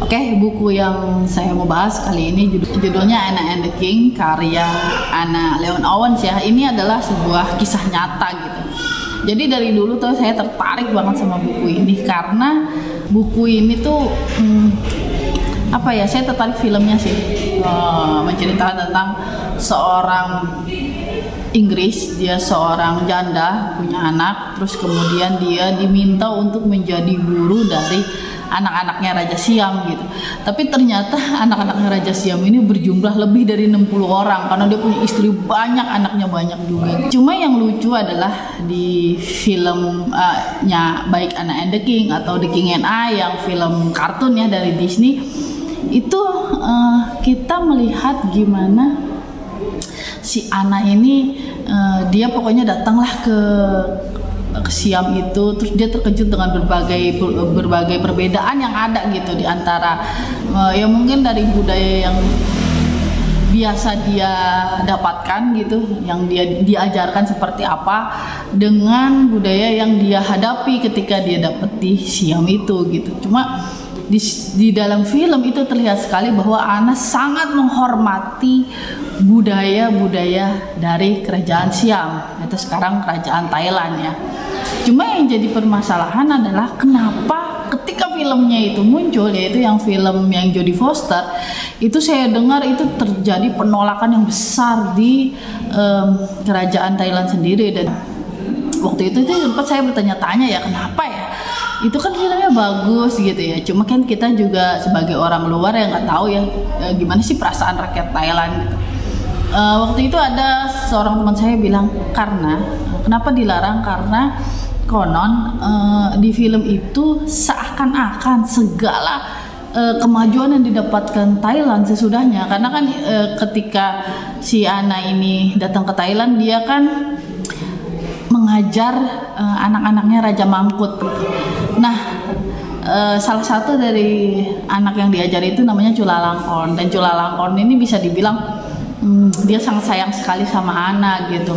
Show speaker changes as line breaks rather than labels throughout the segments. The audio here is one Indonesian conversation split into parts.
Oke, buku yang saya mau bahas kali ini judulnya Anna and the King, karya Anna Leon Owens ya. Ini adalah sebuah kisah nyata gitu. Jadi dari dulu tuh saya tertarik banget sama buku ini karena buku ini tuh saya tertarik filmnya sih. Menceritakan tentang seorang Inggris, dia seorang janda, punya anak, terus kemudian dia diminta untuk menjadi guru dari anak-anaknya Raja Siam gitu. Tapi ternyata anak-anaknya Raja Siam ini berjumlah lebih dari 60 orang karena dia punya istri banyak, anaknya banyak juga. Cuma yang lucu adalah di filmnya baik Anna and the King atau The King and I yang film kartun ya dari Disney itu kita melihat gimana si Anna ini dia pokoknya datanglah ke Siam itu, terus dia terkejut dengan berbagai perbedaan yang ada gitu di antara ya mungkin dari budaya yang biasa dia dapatkan gitu, yang dia diajarkan seperti apa dengan budaya yang dia hadapi ketika dia dapet di Siam itu gitu. Cuma di dalam film itu terlihat sekali bahwa Anna sangat menghormati budaya-budaya dari kerajaan Siam, itu sekarang kerajaan Thailand ya. Cuma yang jadi permasalahan adalah kenapa ketika filmnya itu muncul, yaitu yang film yang Jodie Foster, itu saya dengar itu terjadi penolakan yang besar di kerajaan Thailand sendiri. Dan waktu itu sempat saya bertanya-tanya ya, kenapa ya? Itu kan filmnya bagus gitu ya, cuma kan kita juga sebagai orang luar yang nggak tahu ya gimana sih perasaan rakyat Thailand gitu. Waktu itu ada seorang teman saya bilang kenapa dilarang, karena konon di film itu seakan-akan segala kemajuan yang didapatkan Thailand sesudahnya, karena kan ketika si Anna ini datang ke Thailand, dia kan mengajar anak-anaknya Raja Mangkut. Nah, salah satu dari anak yang diajar itu namanya Chulalongkorn, dan Chulalongkorn ini bisa dibilang dia sangat sayang sekali sama Anna gitu.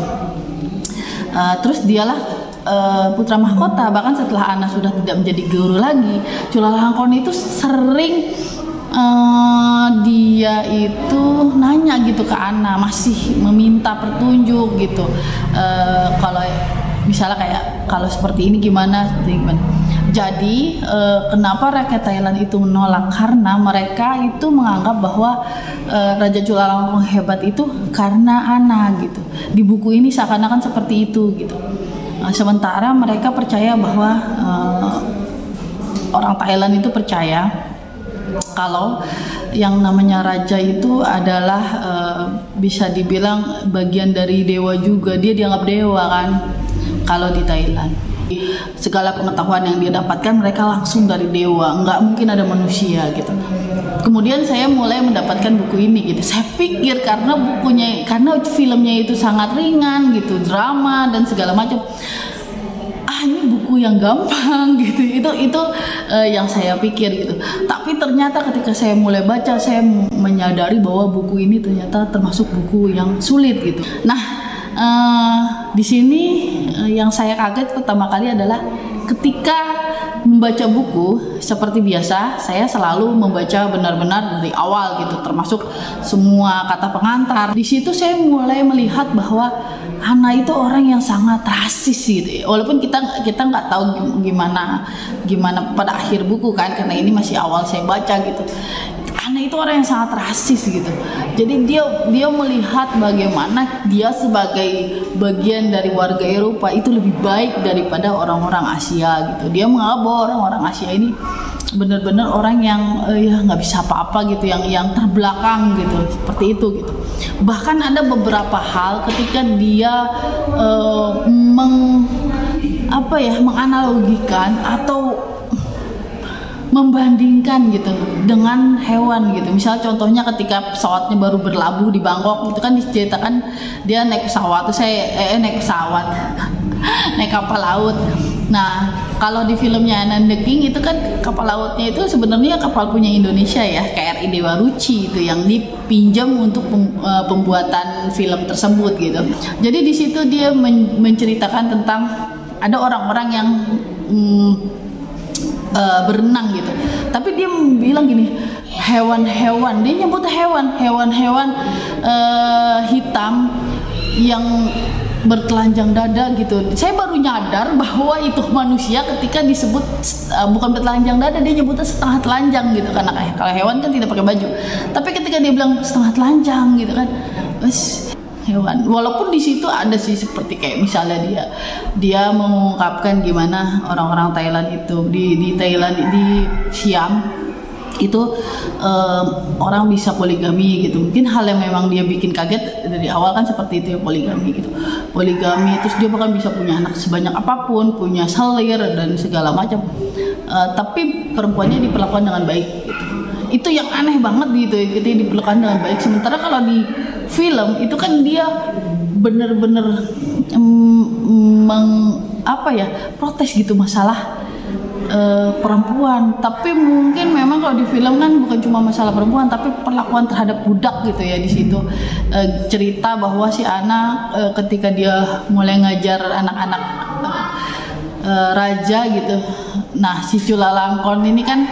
Terus dialah putra mahkota, bahkan setelah Anna sudah tidak menjadi guru lagi, Chulalongkorn itu sering dia itu nanya gitu ke Anna, masih meminta petunjuk gitu. Kalau misalnya kayak kalau seperti ini gimana. Jadi kenapa rakyat Thailand itu menolak, karena mereka itu menganggap bahwa Raja Chulalongkorn hebat itu karena Anna gitu. Di buku ini seakan-akan seperti itu gitu. Sementara mereka percaya bahwa orang Thailand itu percaya kalau yang namanya raja itu adalah bisa dibilang bagian dari dewa juga. Dia dianggap dewa kan kalau di Thailand. Segala pengetahuan yang dia dapatkan mereka langsung dari dewa, nggak mungkin ada manusia gitu. Kemudian saya mulai mendapatkan buku ini gitu. Saya pikir karena filmnya itu sangat ringan gitu, drama dan segala macam. Ini buku yang gampang gitu. Itu yang saya pikir gitu. Tapi ternyata ketika saya mulai baca, saya menyadari bahwa buku ini ternyata termasuk buku yang sulit gitu. Nah, di sini yang saya kaget pertama kali adalah ketika membaca buku seperti biasa, saya selalu membaca benar-benar dari awal gitu, termasuk semua kata pengantar. Di situ saya mulai melihat bahwa Anna itu orang yang sangat rasis gitu. Walaupun kita nggak tahu gimana pada akhir buku kan, karena ini masih awal saya baca gitu. Anna itu orang yang sangat rasis gitu. Jadi dia melihat bagaimana dia sebagai bagian dari warga Eropa itu lebih baik daripada orang-orang Asia gitu. Dia menganggap bahwa orang-orang Asia ini benar-benar orang yang ya nggak bisa apa-apa gitu, yang terbelakang gitu, seperti itu gitu. Bahkan ada beberapa hal ketika dia menganalogikan atau membandingkan gitu dengan hewan gitu. Misal contohnya ketika pesawatnya baru berlabuh di Bangkok, itu kan diceritakan dia naik pesawat, naik kapal laut. Nah, kalau di filmnya Anna and the King itu kan kapal lautnya itu sebenarnya kapal punya Indonesia ya, KRI Dewa Ruci itu yang dipinjam untuk pembuatan film tersebut gitu. Jadi di situ dia menceritakan tentang ada orang-orang yang berenang gitu. Tapi dia bilang gini, hewan-hewan, dia nyebut hewan-hewan hitam yang bertelanjang dada gitu. Saya baru nyadar bahwa itu manusia ketika disebut bukan bertelanjang dada, dia nyebutnya setengah telanjang gitu. Karena kalau hewan kan tidak pakai baju. Tapi ketika dia bilang setengah telanjang gitu kan, hewan. Walaupun di situ ada sih seperti kayak misalnya dia mengungkapkan gimana orang-orang Thailand itu di Thailand, di Siam itu orang bisa poligami gitu. Mungkin hal yang memang dia bikin kaget dari awal kan seperti itu ya, poligami gitu. Poligami terus dia bahkan bisa punya anak sebanyak apapun, punya selir dan segala macam. Tapi perempuannya diperlakukan dengan baik gitu. Itu yang aneh banget gitu, diperlakukan dengan baik. Sementara kalau di film itu kan dia bener-bener protes gitu masalah perempuan. Tapi mungkin memang kalau di film kan bukan cuma masalah perempuan, tapi perlakuan terhadap budak gitu ya. Di situ cerita bahwa si Ana ketika dia mulai ngajar anak-anak raja gitu, nah si Chulalongkorn ini kan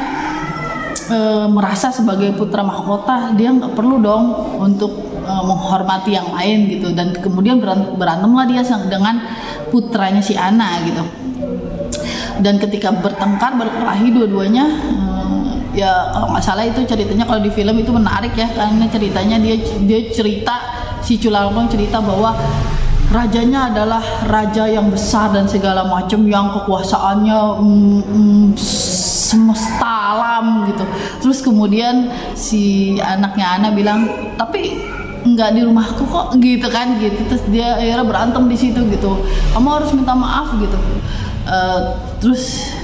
merasa sebagai putra mahkota, dia nggak perlu dong untuk menghormati yang lain gitu. Dan kemudian berantemlah dia dengan putranya si Ana gitu. Dan ketika bertengkar, berkelahi dua-duanya, ya kalau nggak salah itu ceritanya, kalau di film itu menarik ya, karena ceritanya dia cerita, si Chulalongkorn cerita bahwa rajanya adalah raja yang besar dan segala macam, yang kekuasaannya semesta alam gitu. Terus kemudian si anaknya Ana bilang, tapi nggak di rumahku kok gitu kan gitu. Terus dia akhirnya berantem di situ gitu, kamu harus minta maaf gitu. Terus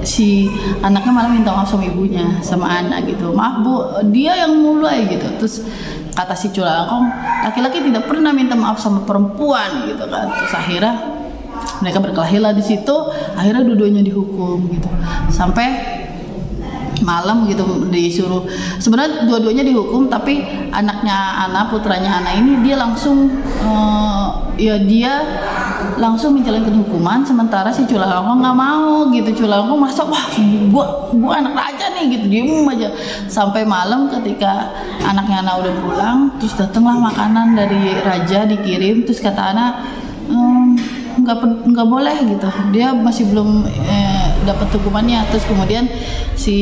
si anaknya malah minta maaf sama ibunya, sama Ana gitu, maaf bu, dia yang mulai gitu. Terus kata si Chulalongkorn, laki-laki tidak pernah minta maaf sama perempuan gitu kan. Terus akhirnya mereka berkelahi lah di situ. Akhirnya dua-duanya dihukum gitu. Sampai malam gitu disuruh, sebenarnya dua-duanya dihukum, tapi anaknya Ana, putranya Ana ini dia langsung dia langsung menjalankan hukuman, sementara si Chulalongkorn nggak mau gitu. Chulalongkorn masa wah gua anak raja nih gitu, diem aja. Sampai malam ketika anaknya Ana udah pulang, terus datanglah makanan dari raja dikirim. Terus kata Ana, nggak boleh gitu, dia masih belum dapat hukumannya. Terus kemudian si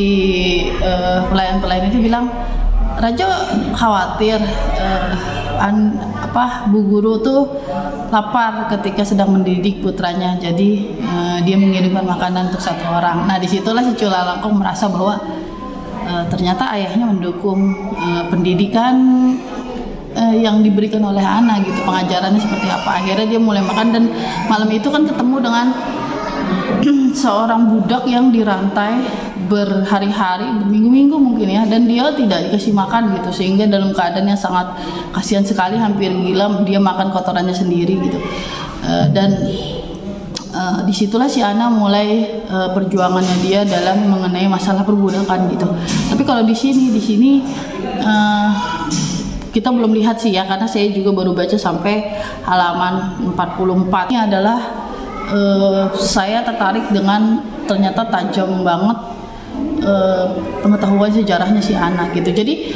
pelayan-pelayan itu bilang, raja khawatir Bu guru tuh lapar ketika sedang mendidik putranya, jadi dia mengirimkan makanan untuk satu orang. Nah disitulah si Chulalongkorn merasa bahwa ternyata ayahnya mendukung pendidikan yang diberikan oleh Ana gitu, pengajarannya seperti apa. Akhirnya dia mulai makan, dan malam itu kan ketemu dengan seorang budak yang dirantai berhari-hari, berminggu-minggu mungkin ya, dan dia tidak dikasih makan gitu, sehingga dalam keadaan yang sangat kasihan sekali, hampir gila, dia makan kotorannya sendiri gitu. Dan disitulah si Ana mulai perjuangannya dia dalam mengenai masalah perbudakan gitu. Tapi kalau di sini kita belum lihat sih ya, karena saya juga baru baca sampai halaman 44. Ini adalah saya tertarik dengan ternyata tajam banget pengetahuan sejarahnya si Ana gitu. Jadi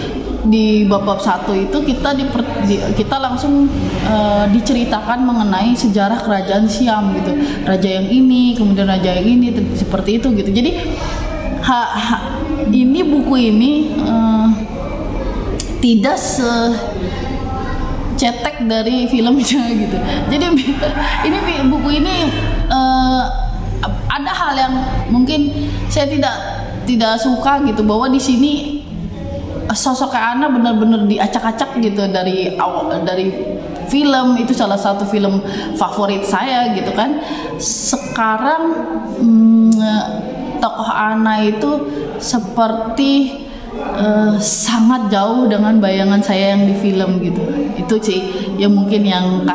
di bab 1 itu kita langsung diceritakan mengenai sejarah kerajaan Siam gitu, raja yang ini, kemudian raja yang ini, seperti itu gitu. Jadi ini buku ini tidak secetek dari filmnya gitu. Jadi ini buku ini ada hal yang mungkin saya tidak suka gitu, bahwa di sini sosok Ana benar-benar diacak-acak gitu dari film. Itu salah satu film favorit saya gitu kan. Sekarang tokoh Ana itu seperti sangat jauh dengan bayangan saya yang di film gitu. Itu sih yang mungkin yang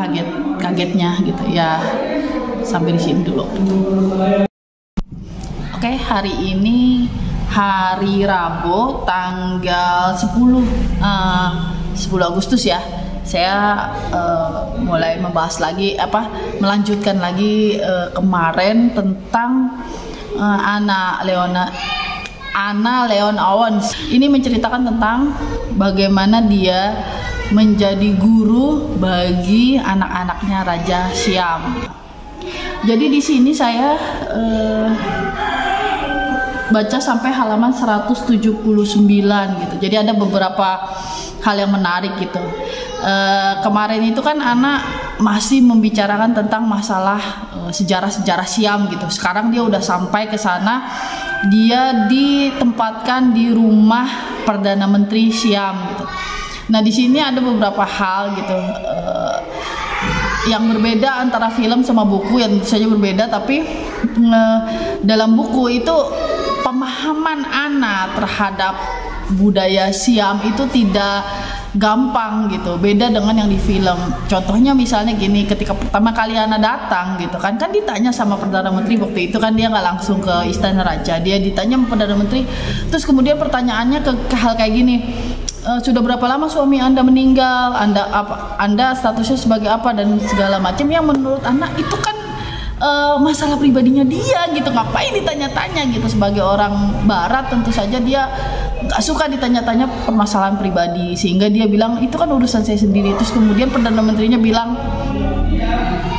kagetnya gitu ya. Sampai di sini dulu. Oke, hari ini hari Rabu tanggal 10 Agustus ya. Saya mulai membahas lagi melanjutkan lagi kemarin tentang Anna Leon Owens. Ini menceritakan tentang bagaimana dia menjadi guru bagi anak-anaknya Raja Siam. Jadi di sini saya baca sampai halaman 179 gitu. Jadi ada beberapa hal yang menarik gitu. Kemarin itu kan anak masih membicarakan tentang masalah sejarah-sejarah Siam gitu. Sekarang dia udah sampai ke sana. Dia ditempatkan di rumah Perdana Menteri Siam gitu. Nah, di sini ada beberapa hal gitu yang berbeda antara film sama buku, yang tentu saja berbeda, tapi dalam buku itu pemahaman anak terhadap budaya Siam itu tidak gampang gitu, beda dengan yang di film. Contohnya misalnya gini, ketika pertama kali anak datang gitu kan ditanya sama Perdana Menteri. Waktu itu kan dia nggak langsung ke istana raja, dia ditanya sama Perdana Menteri, terus kemudian pertanyaannya ke hal kayak gini, sudah berapa lama suami Anda meninggal, Anda statusnya sebagai apa, dan segala macam yang menurut anak itu kan masalah pribadinya dia gitu. Ngapain ditanya-tanya gitu? Sebagai orang barat tentu saja dia gak suka ditanya-tanya permasalahan pribadi, sehingga dia bilang itu kan urusan saya sendiri. Terus kemudian Perdana Menterinya bilang,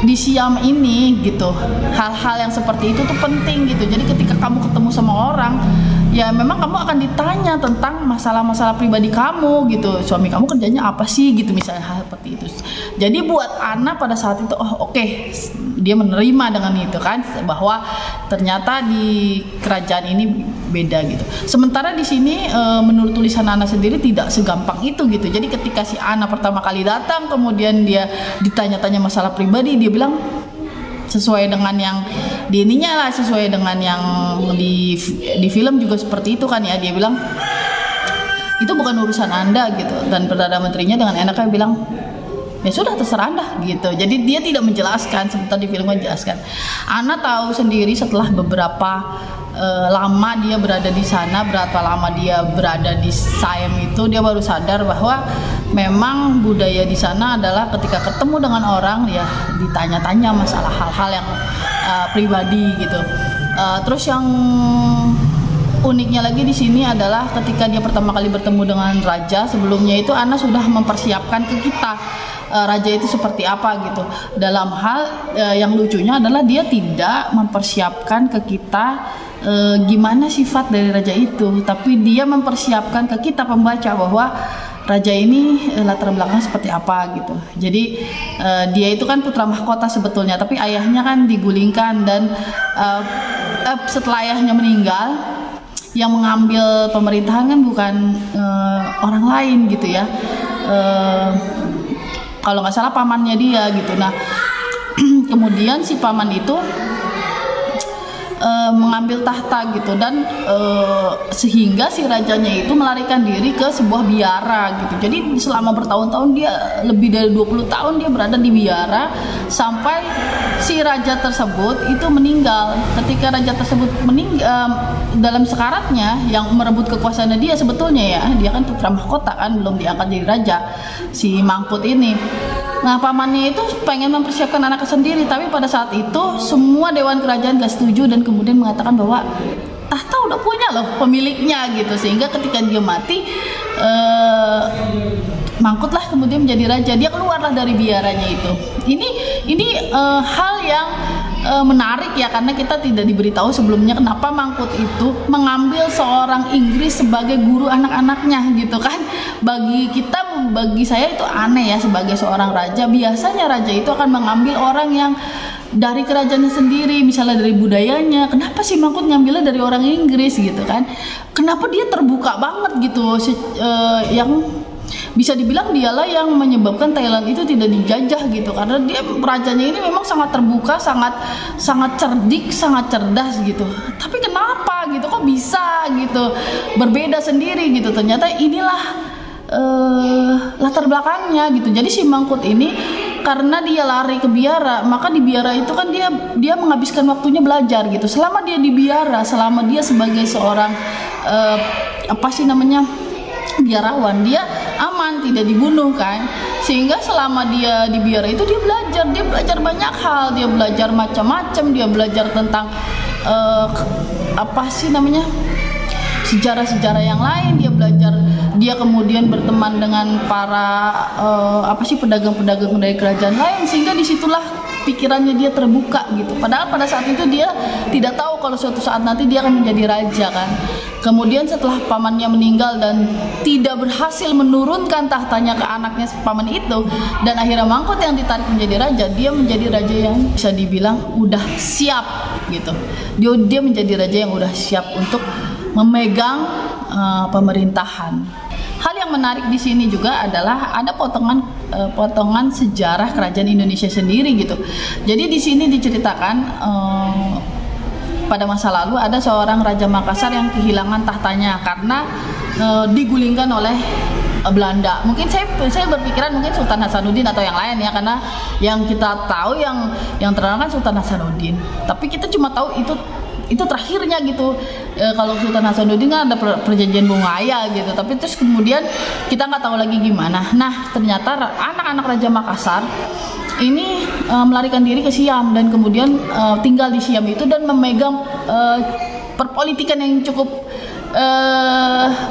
di Siam ini gitu, hal-hal yang seperti itu tuh penting gitu. Jadi ketika kamu ketemu sama orang, ya memang kamu akan ditanya tentang masalah-masalah pribadi kamu gitu. Suami kamu kerjanya apa sih gitu, misalnya hal seperti itu. Jadi buat Anna pada saat itu, oke, dia menerima dengan itu kan, bahwa ternyata di kerajaan ini beda gitu. Sementara di sini menurut tulisan Anna sendiri tidak segampang itu gitu. Jadi ketika si Anna pertama kali datang, kemudian dia ditanya-tanya masalah pribadi, dia bilang sesuai dengan yang di ininya lah, sesuai dengan yang di film juga seperti itu kan ya. Dia bilang itu bukan urusan Anda gitu, dan Perdana Menterinya dengan enaknya bilang ya sudah, terserah Anda gitu. Jadi dia tidak menjelaskan, seperti di film menjelaskan. Anna tahu sendiri setelah beberapa lama dia berada di sana, berapa lama dia berada di Siam itu, dia baru sadar bahwa memang budaya di sana adalah ketika ketemu dengan orang ya ditanya-tanya masalah hal-hal yang pribadi gitu. Terus yang uniknya lagi di sini adalah ketika dia pertama kali bertemu dengan raja, sebelumnya itu Anna sudah mempersiapkan ke kita raja itu seperti apa gitu. Dalam hal yang lucunya adalah dia tidak mempersiapkan ke kita gimana sifat dari raja itu, tapi dia mempersiapkan ke kita pembaca bahwa raja ini latar belakang seperti apa gitu. Jadi dia itu kan putra mahkota sebetulnya, tapi ayahnya kan digulingkan, dan setelah ayahnya meninggal, yang mengambil pemerintahan kan bukan orang lain gitu ya. Kalau nggak salah pamannya dia gitu. Nah kemudian si paman itu mengambil tahta gitu, dan sehingga si rajanya itu melarikan diri ke sebuah biara gitu. Jadi selama bertahun-tahun, dia lebih dari 20 tahun dia berada di biara, sampai si raja tersebut itu meninggal. Ketika raja tersebut meninggal dalam sekaratnya, yang merebut kekuasaannya dia sebetulnya ya, dia kan putra mahkota kan, belum diangkat jadi raja si Mangkut ini. Nah pamannya itu pengen mempersiapkan anaknya sendiri, tapi pada saat itu semua dewan kerajaan gak setuju, dan kemudian mengatakan bahwa tahta udah punya loh pemiliknya gitu. Sehingga ketika dia mati, Mangkutlah kemudian menjadi raja. Dia keluarlah dari biaranya itu. Ini hal yang menarik ya, karena kita tidak diberitahu sebelumnya kenapa Mangkut itu mengambil seorang Inggris sebagai guru anak-anaknya gitu kan. Bagi saya itu aneh ya, sebagai seorang raja biasanya raja itu akan mengambil orang yang dari kerajaannya sendiri, misalnya dari budayanya. Kenapa sih Mangkut ngambilnya dari orang Inggris gitu kan? Kenapa dia terbuka banget gitu, yang bisa dibilang dialah yang menyebabkan Thailand itu tidak dijajah gitu, karena dia rajanya ini memang sangat terbuka, sangat cerdik, sangat cerdas gitu. Tapi kenapa gitu, kok bisa gitu berbeda sendiri gitu? Ternyata inilah latar belakangnya gitu. Jadi si Mangkut ini karena dia lari ke biara, maka di biara itu kan dia menghabiskan waktunya belajar gitu. Selama dia di biara, selama dia sebagai seorang biarawan, dia aman, tidak dibunuh kan. Sehingga selama dia di biara itu dia belajar banyak hal, dia belajar macam-macam, dia belajar tentang apa sih namanya, sejarah-sejarah yang lain. Dia belajar, dia kemudian berteman dengan para pedagang-pedagang dari kerajaan lain, sehingga disitulah pikirannya dia terbuka gitu. Padahal pada saat itu dia tidak tahu kalau suatu saat nanti dia akan menjadi raja kan. Kemudian setelah pamannya meninggal dan tidak berhasil menurunkan tahtanya ke anaknya paman itu, dan akhirnya Mangkut yang ditarik menjadi raja, dia menjadi raja yang bisa dibilang udah siap gitu. Dia menjadi raja yang udah siap untuk memegang pemerintahan. Hal yang menarik di sini juga adalah ada potongan sejarah kerajaan Indonesia sendiri gitu. Jadi di sini diceritakan pada masa lalu ada seorang Raja Makassar yang kehilangan tahtanya karena digulingkan oleh Belanda. Mungkin saya berpikiran mungkin Sultan Hasanuddin atau yang lain ya, karena yang kita tahu yang terkenal kan Sultan Hasanuddin. Tapi kita cuma tahu itu terakhirnya gitu. Kalau Sultan Hasanuddin kan ada perjanjian Bungaya gitu, tapi terus kemudian kita nggak tahu lagi gimana. Nah, ternyata anak-anak Raja Makassar ini melarikan diri ke Siam dan kemudian tinggal di Siam itu dan memegang perpolitikan yang cukup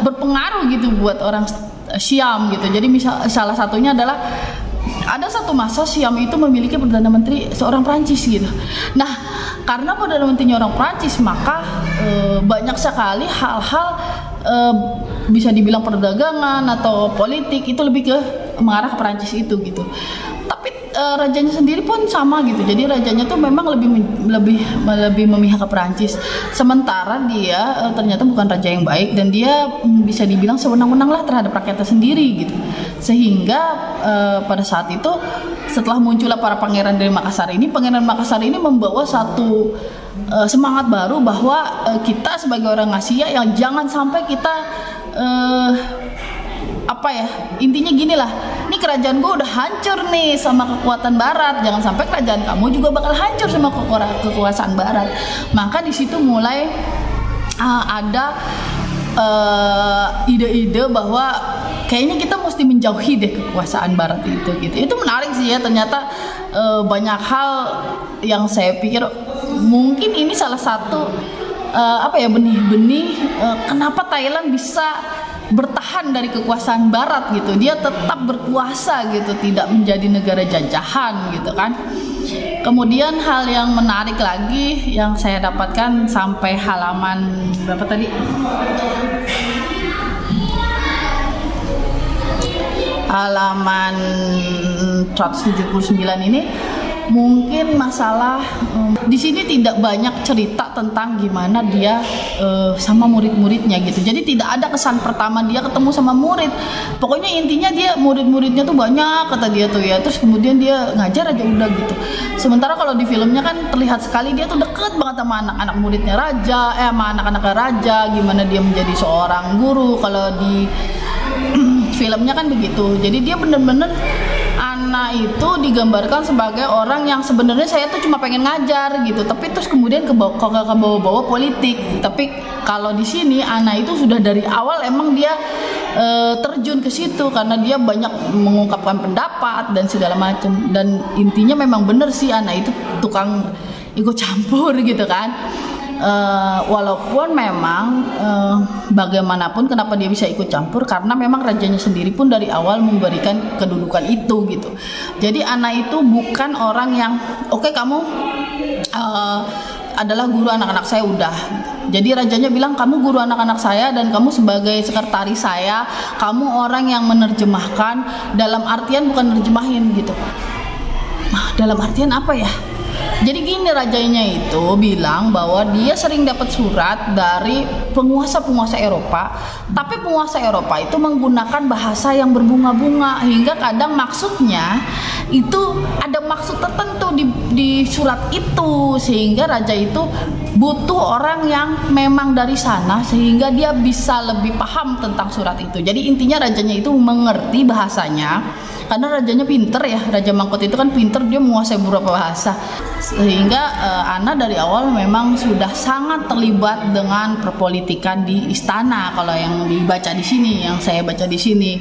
berpengaruh gitu buat orang Siam gitu. Jadi salah satunya adalah ada satu masa Siam itu memiliki Perdana Menteri seorang Prancis gitu. Nah, karena Perdana Menterinya orang Prancis, maka banyak sekali hal-hal bisa dibilang perdagangan atau politik itu lebih ke mengarah ke Prancis itu gitu. Tapi rajanya sendiri pun sama gitu. Jadi rajanya tuh memang lebih memihak ke Prancis. Sementara dia ternyata bukan raja yang baik dan dia bisa dibilang sewenang-wenang lah terhadap rakyatnya sendiri gitu. Sehingga pada saat itu setelah munculnya para pangeran dari Makassar ini, Pangeran Makassar ini membawa satu semangat baru bahwa kita sebagai orang Asia yang jangan sampai kita intinya gini lah, ini kerajaan gue udah hancur nih sama kekuatan Barat, jangan sampai kerajaan kamu juga bakal hancur sama kekuasaan Barat. Maka di situ mulai ada ide-ide bahwa kayaknya kita mesti menjauhi deh kekuasaan Barat itu gitu. Itu menarik sih ya, ternyata banyak hal yang saya pikir mungkin ini salah satu benih-benih kenapa Thailand bisa bertahan dari kekuasaan Barat gitu. Dia tetap berkuasa gitu, tidak menjadi negara jajahan gitu kan. Kemudian hal yang menarik lagi yang saya dapatkan sampai halaman berapa tadi? Halaman 179 ini mungkin masalah di sini tidak banyak cerita tentang gimana dia sama murid-muridnya gitu. Jadi tidak ada kesan pertama dia ketemu sama murid. Pokoknya intinya dia murid-muridnya tuh banyak kata dia tuh ya. Terus kemudian dia ngajar aja udah gitu. Sementara kalau di filmnya kan terlihat sekali dia tuh deket banget sama anak-anak muridnya raja, sama anak-anaknya raja. Gimana dia menjadi seorang guru. Kalau di filmnya kan begitu. Jadi dia bener-bener anak itu digambarkan sebagai orang yang sebenarnya saya tuh cuma pengen ngajar gitu, tapi terus kemudian ke bawah politik. Tapi kalau di sini anak itu sudah dari awal emang dia terjun ke situ karena dia banyak mengungkapkan pendapat dan segala macam. Dan intinya memang bener sih anak itu tukang ikut campur gitu kan. Walaupun memang bagaimanapun kenapa dia bisa ikut campur, karena memang rajanya sendiri pun dari awal memberikan kedudukan itu gitu. Jadi anak itu bukan orang yang oke, kamu adalah guru anak-anak saya udah. Jadi rajanya bilang kamu guru anak-anak saya dan kamu sebagai sekretaris saya, kamu orang yang menerjemahkan, dalam artian bukan nerjemahin gitu. Dalam artian apa ya? Jadi gini, rajanya itu bilang bahwa dia sering dapat surat dari penguasa-penguasa Eropa, tapi penguasa Eropa itu menggunakan bahasa yang berbunga-bunga hingga kadang maksudnya itu ada maksud tertentu di surat itu, sehingga raja itu butuh orang yang memang dari sana sehingga dia bisa lebih paham tentang surat itu. Jadi intinya rajanya itu mengerti bahasanya. Karena rajanya pinter ya, Raja Mangkut itu kan pinter, dia menguasai beberapa bahasa. Sehingga Ana dari awal memang sudah sangat terlibat dengan perpolitikan di istana. Kalau yang dibaca di sini, yang saya baca di sini.